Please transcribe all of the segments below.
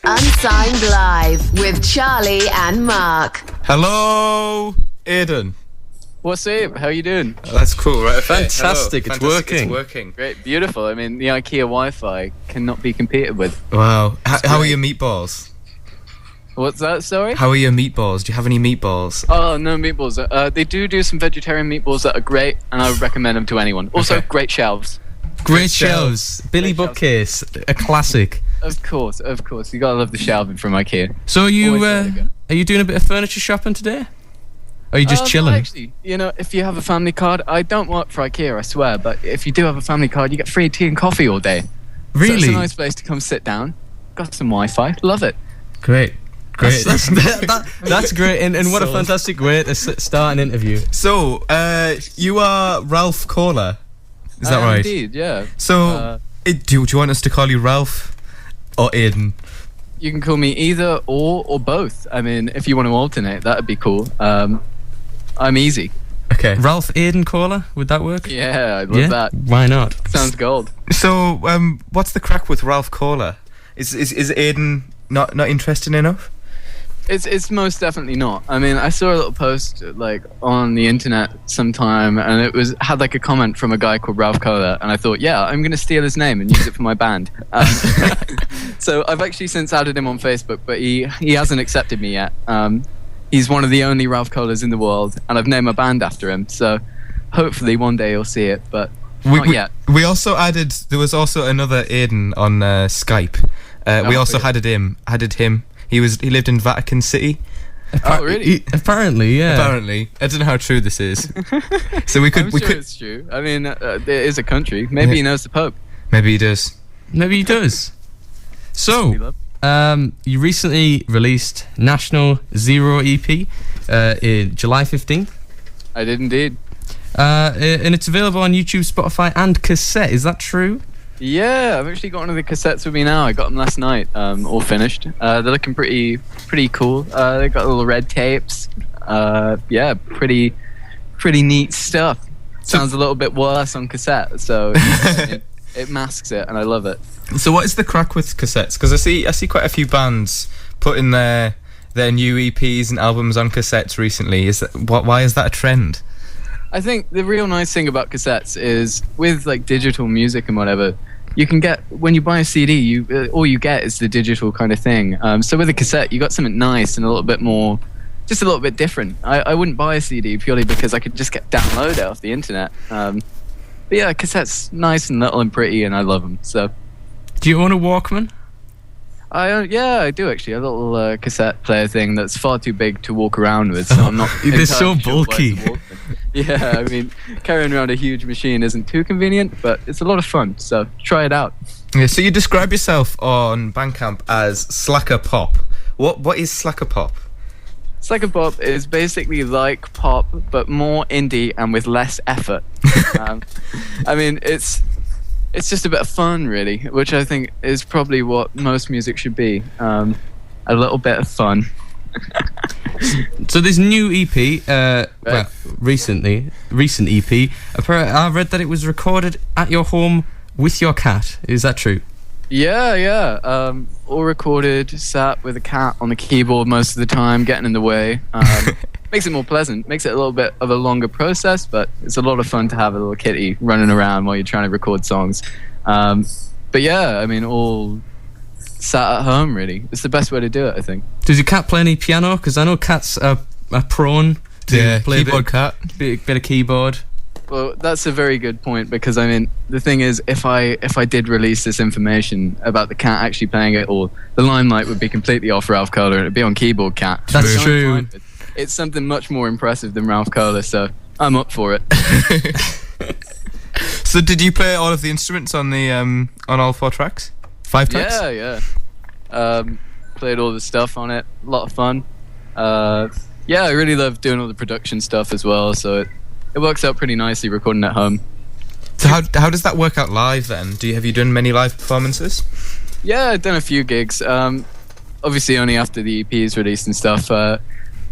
Unsigned Live with Charlie and Mark. Hello, Aidan. What's up? How you doing? That's cool, right? Okay. Fantastic. Hello. It's working. It's working. Great, beautiful. I mean, the IKEA Wi-Fi cannot be competed with. Wow. How are your meatballs? What's that, sorry? How are your meatballs? Do you have any meatballs? Oh, no meatballs. They do some vegetarian meatballs that are great, and I would recommend them to anyone. Also, great shelves. Great shelves. Billy Great Bookcase, a classic. Of course. You gotta love the shelving from IKEA. So are you Always are you doing a bit of furniture shopping today? Or are you just chilling? No, actually, if you have a family card, I don't work for IKEA, I swear, but if you do have a family card, you get free tea and coffee all day. Really? So it's a nice place to come sit down. Got some Wi-Fi. Love it. Great. That's great, and what a fantastic way to start an interview. So, you are Ralph Kohler, is that right? Indeed, yeah. So, do you want us to call you Ralph or Aidan? You can call me either or both. I mean, if you want to alternate, that'd be cool. I'm easy. Okay. Ralph Aidan Kohler, would that work? Yeah, I'd love that. Why not? Sounds gold. So, what's the crack with Ralph Kohler? Is Aidan not interesting enough? It's most definitely not. I mean, I saw a little post on the internet sometime, and it had a comment from a guy called Ralph Kohler, and I thought, yeah, I'm going to steal his name and use it for my band. So I've actually since added him on Facebook, but he hasn't accepted me yet. He's one of the only Ralph Kohlers in the world, and I've named my band after him. So hopefully one day you'll see it, but not yet. We also there was also another Aidan on Skype. We also added him. He lived in Vatican City. Oh, really? Apparently, yeah. Apparently, I don't know how true this is. So we could. I'm sure it's true. I mean, there is a country. Maybe he knows the Pope. Maybe he does. Maybe he does. So, you recently released National Zero EP in July 15th. I did indeed. And it's available on YouTube, Spotify, and cassette. Is that true? Yeah, I've actually got one of the cassettes with me now. I got them last night, all finished. They're looking pretty cool. They've got little red tapes. Yeah, pretty neat stuff. Sounds a little bit worse on cassette, so it masks it, and I love it. So what is the crack with cassettes? Because I see quite a few bands putting their new EPs and albums on cassettes recently. Why is that a trend? I think the real nice thing about cassettes is with digital music and whatever, you can get, when you buy a CD, all you get is the digital kind of thing. So with a cassette, you got something nice and a little bit more, just a little bit different. I wouldn't buy a CD purely because I could just download it off the internet. But yeah, cassettes nice and little and pretty, and I love them. So, do you own a Walkman? I do actually. A little cassette player thing that's far too big to walk around with, so I'm not. They're so bulky. Yeah, I mean, carrying around a huge machine isn't too convenient, but it's a lot of fun. So try it out. Yeah. So you describe yourself on Bandcamp as slacker pop. What is slacker pop? Slacker pop is basically like pop, but more indie and with less effort. I mean, it's just a bit of fun, really, which I think is probably what most music should be. A little bit of fun. So this new EP, recent EP, I read that it was recorded at your home with your cat. Is that true? Yeah. All recorded, sat with a cat on the keyboard most of the time, getting in the way. Makes it more pleasant. Makes it a little bit of a longer process, but it's a lot of fun to have a little kitty running around while you're trying to record songs. But yeah, I mean, all sat at home, really. It's the best way to do it, I think. Does your cat play any piano? Because I know cats are prone to play keyboard cat. Bit of keyboard. Well, that's a very good point, because I mean, the thing is, if I did release this information about the cat actually playing it, or the limelight would be completely off Ralph Kohler and it'd be on Keyboard Cat. That's true. It's something much more impressive than Ralph Kohler, so I'm up for it. So did you play all of the instruments on the on all 4 tracks? 5 tracks? Yeah. Played all the stuff on it. A lot of fun. Yeah, I really love doing all the production stuff as well, so it works out pretty nicely recording at home. So how does that work out live then? Have you done many live performances? Yeah, I've done a few gigs. Obviously only after the EP is released and stuff.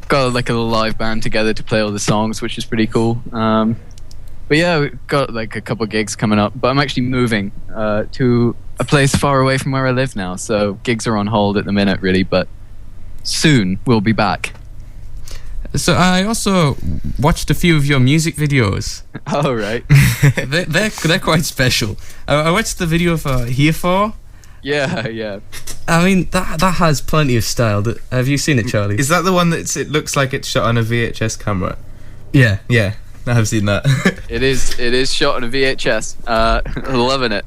Got a little live band together to play all the songs, which is pretty cool. But yeah, we've got a couple gigs coming up. But I'm actually moving to a place far away from where I live now, so gigs are on hold at the minute, really, but soon we'll be back. So I also watched a few of your music videos. Oh, right. They're quite special. I watched the video for Here For. Yeah. I mean, that has plenty of style. Have you seen it, Charlie? Is that the one it looks like it's shot on a VHS camera? Yeah. Yeah, I've seen that. It is shot on a VHS. Loving it.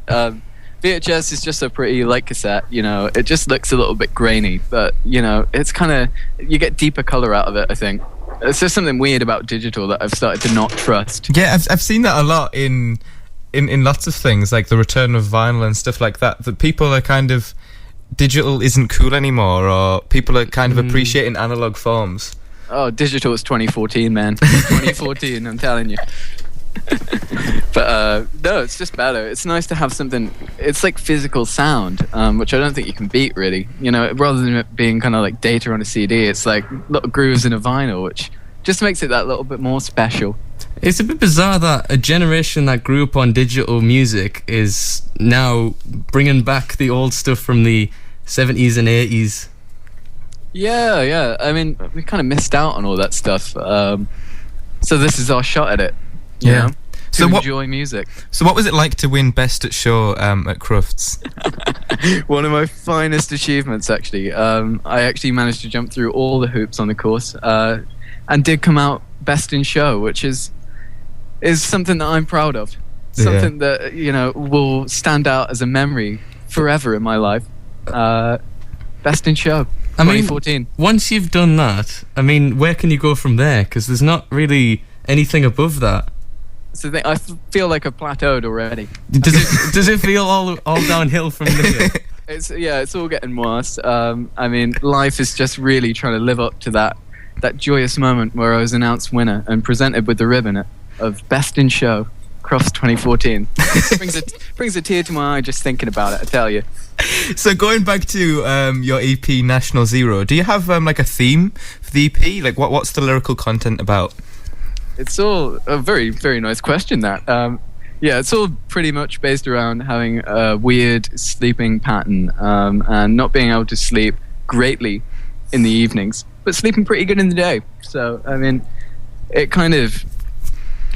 VHS is just a pretty light cassette, you know. It just looks a little bit grainy, but, you know, it's kind of... You get deeper colour out of it, I think. It's just something weird about digital that I've started to not trust. Yeah, I've seen that a lot in lots of things, like the return of vinyl and stuff like that, that people are kind of... Digital isn't cool anymore, or people are kind of appreciating analog forms. Oh, digital is 2014, man. 2014, I'm telling you. But no, it's just better. It's nice to have something. It's like physical sound, which I don't think you can beat, really. You know, rather than it being kind of like data on a CD, it's like little grooves in a vinyl, which just makes it that little bit more special. It's a bit bizarre that a generation that grew up on digital music is now bringing back the old stuff from the 70s and 80s. Yeah. I mean, we kind of missed out on all that stuff. So this is our shot at it. You know, to enjoy music. So what was it like to win Best at Show at Crufts? One of my finest achievements, actually. I actually managed to jump through all the hoops on the course and did come out Best in Show, which is something that I'm proud of. Something that, you know, will stand out as a memory forever in my life. Best in Show, 2014. I mean, once you've done that, I mean, where can you go from there? Because there's not really anything above that. So I feel like I've plateaued already. Does it feel all downhill from there? It's all getting worse. I mean, life is just really trying to live up to that joyous moment where I was announced winner and presented with the ribbon of Best in Show, Crufts 2014. brings a tear to my eye just thinking about it, I tell you. So going back to your EP National Zero, do you have like a theme for the EP? Like what's the lyrical content about? It's all a very, very nice question, that. It's all pretty much based around having a weird sleeping pattern and not being able to sleep greatly in the evenings, but sleeping pretty good in the day. So, I mean, it kind of...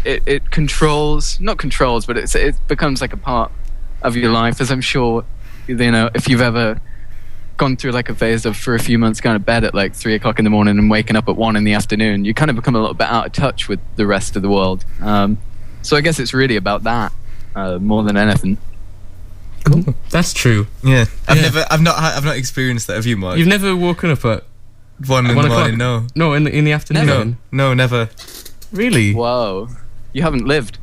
It controls... Not controls, but it becomes like a part of your life, as I'm sure, you know, if you've ever gone through like a phase of, for a few months, going to bed at like 3 o'clock in the morning and waking up at 1 in the afternoon, you kind of become a little bit out of touch with the rest of the world. So I guess it's really about that more than anything. Cool. That's true. Yeah. I've not experienced that. Have you, Mark? You've never woken up at 1 in the morning? No. No, in the afternoon. No, never. Really? Whoa. You haven't lived.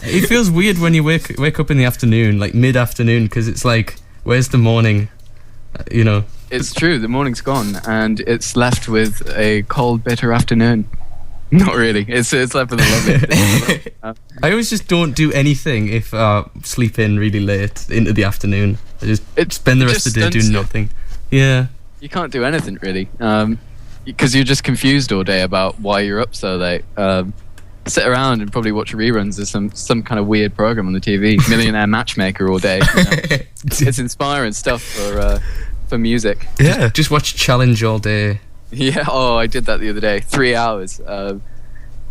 It feels weird when you wake up in the afternoon, like mid-afternoon, because it's like, where's the morning? You know. It's true. The morning's gone, and it's left with a cold, bitter afternoon. Not really. It's left with a lovely. I always just don't do anything if I sleep in really late into the afternoon. I just spend the rest of the day doing nothing. Yeah. You can't do anything really, because you're just confused all day about why you're up so late. Sit around and probably watch reruns of some kind of weird program on the TV, Millionaire Matchmaker all day. You know? It's inspiring stuff for music. Yeah. Just watch Challenge all day. Yeah. Oh, I did that the other day. 3 hours.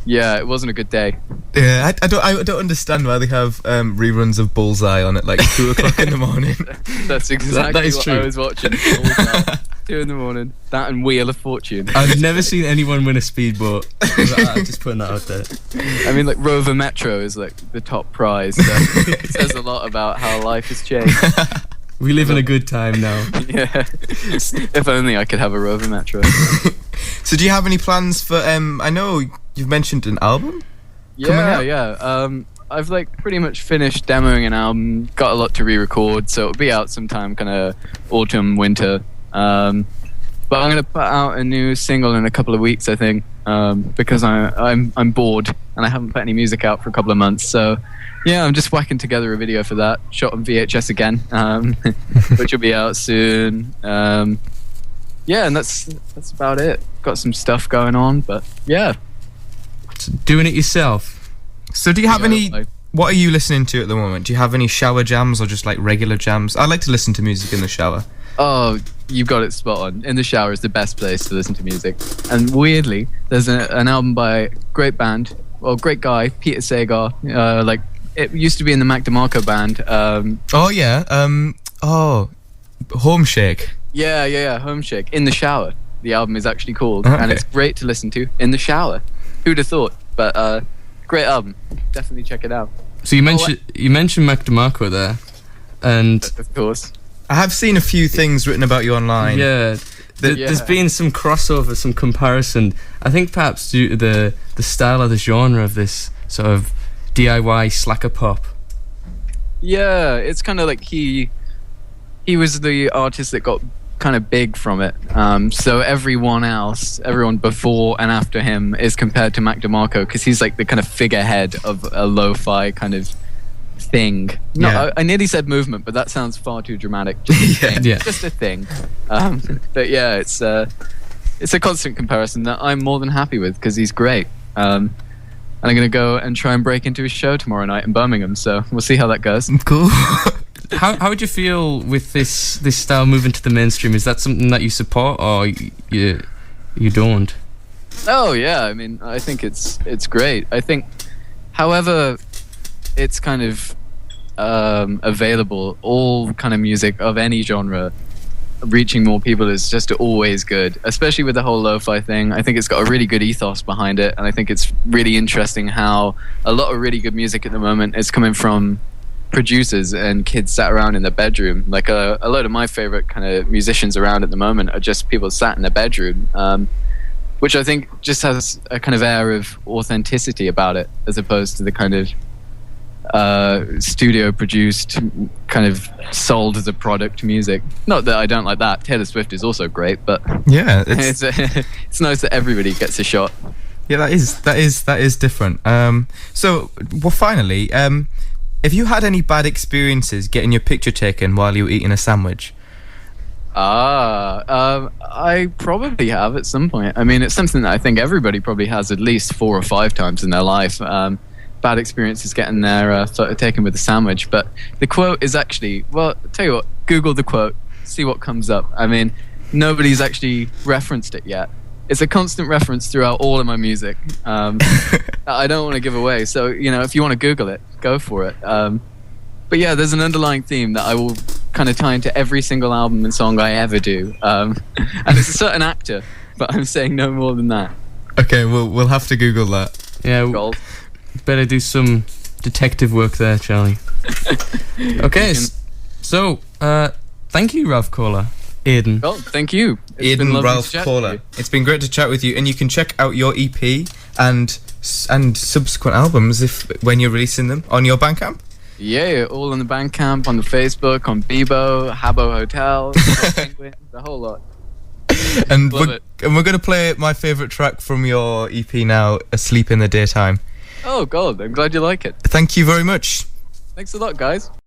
Yeah, it wasn't a good day. Yeah, I don't understand why they have reruns of Bullseye on at like 2 o'clock in the morning. That's exactly that is what true. I was watching. Bullseye, 2 in the morning. That and Wheel of Fortune. I've never seen anyone win a speedboat. I'm just putting that out there. I mean, like Rover Metro is like the top prize. So it says a lot about how life has changed. We live in a good time now. Yeah. If only I could have a Rover Metro. So do you have any plans for I know you've mentioned an album coming out? Yeah. I've like pretty much finished demoing an album, got a lot to re-record, so it'll be out sometime kind of autumn, winter. But I'm gonna put out a new single in a couple of weeks, I think, because I'm bored and I haven't put any music out for a couple of months. So yeah, I'm just whacking together a video for that, shot on VHS again, which will be out soon. Yeah, and that's about it. Got some stuff going on, but yeah. Doing it yourself. So do you have any what are you listening to at the moment? Do you have any shower jams or just like regular jams? I like to listen to music in the shower. Oh, you've got it spot on. In the shower is the best place to listen to music. And weirdly, there's an album by a great band, great guy, Peter Sagar. It used to be in the Mac DeMarco band. Home Shake. Yeah, Home Shake. In the Shower, the album is actually called. Okay. And it's great to listen to in the shower. Who'd have thought? But great album. Definitely check it out. So you mentioned Mac DeMarco there, and Of course. I have seen a few things written about you online. yeah, there's been some crossover, some comparison. I think perhaps due to the style of the genre of this sort of DIY slacker pop. Yeah, it's kind of like he was the artist that got kind of big from it. So everyone before and after him is compared to Mac DeMarco because he's like the kind of figurehead of a lo-fi kind of thing. No, Yeah. I nearly said movement, but that sounds far too dramatic. Just a thing. Yeah. Just a thing. But yeah, it's a constant comparison that I'm more than happy with because he's great. And I'm going to go and try and break into his show tomorrow night in Birmingham, so we'll see how that goes. Cool. How would you feel with this style moving to the mainstream? Is that something that you support, or you don't? Oh yeah, I mean, I think it's great. I think, however, it's kind of available, all kind of music of any genre reaching more people is just always good, especially with the whole lo-fi thing. I think it's got a really good ethos behind it, and I think it's really interesting how a lot of really good music at the moment is coming from producers and kids sat around in their bedroom. Like a lot of my favorite kind of musicians around at the moment are just people sat in their bedroom, which I think just has a kind of air of authenticity about it, as opposed to the kind of studio produced, kind of sold as a product music. Not that I don't like that. Taylor Swift is also great, but Yeah, it's nice that everybody gets a shot. yeah, that is different. So, well, finally, have you had any bad experiences getting your picture taken while you were eating a sandwich? I probably have at some point. I mean, it's something that I think everybody probably has at least 4 or 5 times in their life. Bad experiences getting their photo taken with a sandwich. But the quote is actually, well, I'll tell you what, Google the quote, see what comes up. I mean, nobody's actually referenced it yet. It's a constant reference throughout all of my music. I don't want to give away, so if you want to Google it, go for it. But yeah, there's an underlying theme that I will kind of tie into every single album and song I ever do, and it's a certain actor, but I'm saying no more than that. Okay, we'll have to Google that. Yeah, Gold. better do some detective work there, Charlie. Okay, so thank you, Raph Caller. Aidan. Oh, thank you. It's been Aidan lovely to Ralph chat Caller. with you. It's been great to chat with you, and you can check out your EP and subsequent albums when you're releasing them on your Bandcamp. Yeah, all on the Bandcamp, on the Facebook, on Bebo, Habbo Hotel, Penguin, the whole lot. And Love we're going to play my favourite track from your EP now, Asleep in the Daytime. Oh, God, I'm glad you like it. Thank you very much. Thanks a lot, guys.